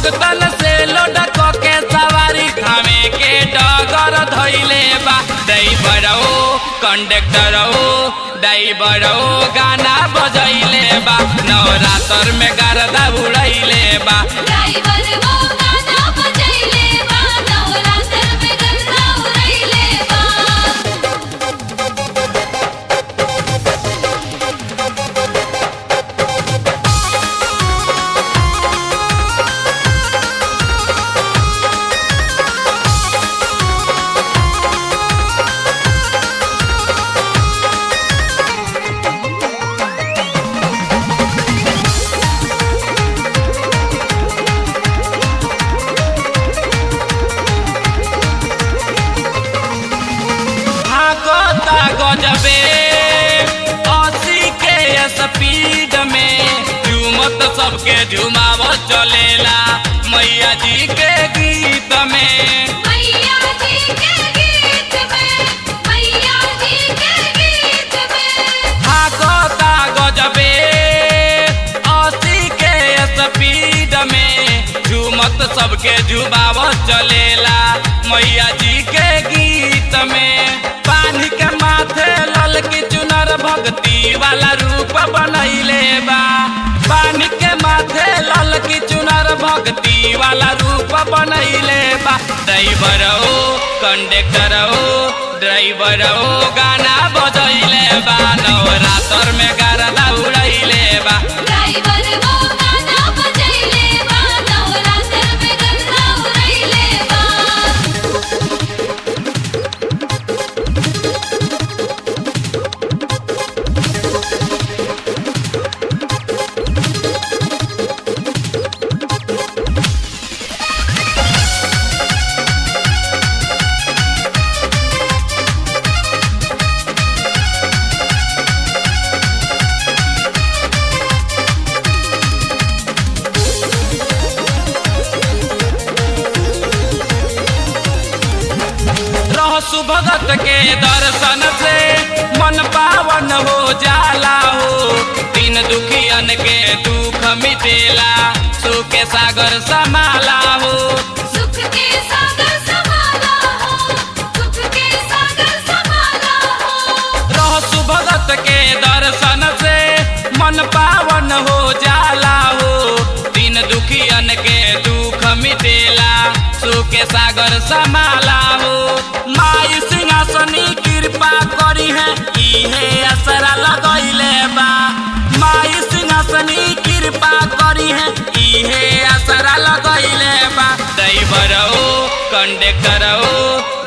भगतन से लोड के सवारी थामे के डगर धैले बा। ड्राइवरो कंडक्टरो ड्राइवरो गाना बजैले बा। नवरात्र में गर्दा उड़ैले बा। गजबे 80 के स्पीड में झूमत सबके झुमावत चलेला मैया जी के गीत में। मैया जी के गीत में, मैया जी के गीत में। भागता गजबे 80 के स्पीड में झूमत सबके झुमावत चलेला मैया जी के गीत में। पानी के माथे ललकी चुनर भक्ति वाला रूप बनैले बा। पानी के माथे ललकी चुनर भक्ति वाला रूप बनैले बा। ड्राइवरो कंडक्टरो ड्राइवरो गाना बजैले बा। नवरात्र में गर्दा उड़ैले बा। ड्राइवर वो गाना बजैले बा। नवरात्र में गर्दा उड़ैले बा। भगत के दर्शन से मन पावन हो जाला हो। दिन दुखियन के दुख मिटेला सुख के सागर समाला हो। सुख के सागर समाला हो, सुख के सागर समाला हो। रहसु भगत के दर्शन से मन पावन हो जाला हो। दिन दुखियन के दुख मिटेला सुख के सागर समाला हो। माई सिंहासनी कृपा करी है इहे असरा लगैले बा। माई सिंहासनी कृपा करी है इहे असरा लगैले बा। ड्राइवरो कंडक्टरो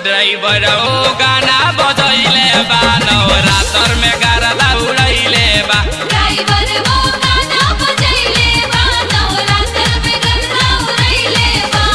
ड्राइवरो गाना बजैले बा। नवरात्र में गर्दा उड़ैले बा। ड्राइवर वो गाना बजैले बा। नवरात्र में गर्दा उड़ैले बा।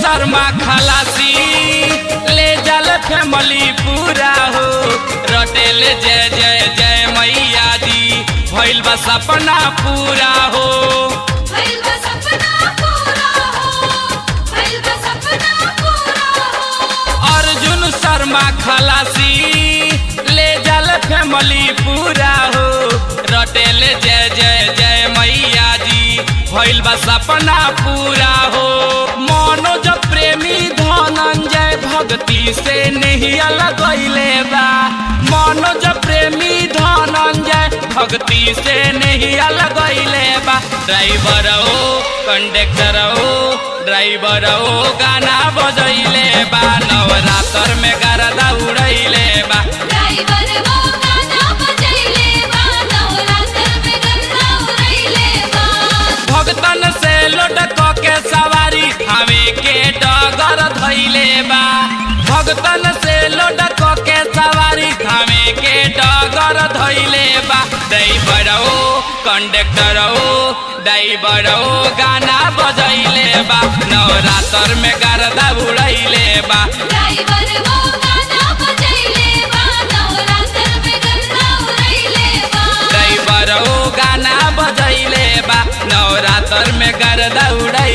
शर्मा खलासी ले जल फैमिली पूरा हो। रटेल जय जय जय मैया जी भइल बा सपना पूरा हो। भइल बा सपना पूरा हो, भइल बा सपना पूरा हो। अर्जुन शर्मा खलासी ले जल फैमिली पूरा हो। रटेल जय जय जय मैया जी भइल बा सपना पूरा हो। मनोज प्रेमी धनंजय भक्ति से नहीं लगैले बा। मनोज प्रेमी धनंजय भक्ति से नहीं लगैले बा। ड्राइवरो कंडक्टरो ड्राइवरो गाना बजैले बा। नवरात्र में गर्दा उड़ैले बा। ड्राइवर वो गाना बजैले बा। नवरात्र में गर्दा उड़ैले बा। भगतन से लोड के सवारी हमें के डगर धैले बा। भगतन से लोड के सवारी हमें के डगर धैले बा। ड्राइवरो कंडक्टर ड्राइवर गाना बजैले बा नवरात्र में गर्दा उड़ैले बा ड्राइवर वो गाना बजैले बा नवरात्र में गर्दा उड़ैले बा ड्राइवर गाना बजैले बा नवरात्र में गर्दा उड़ैले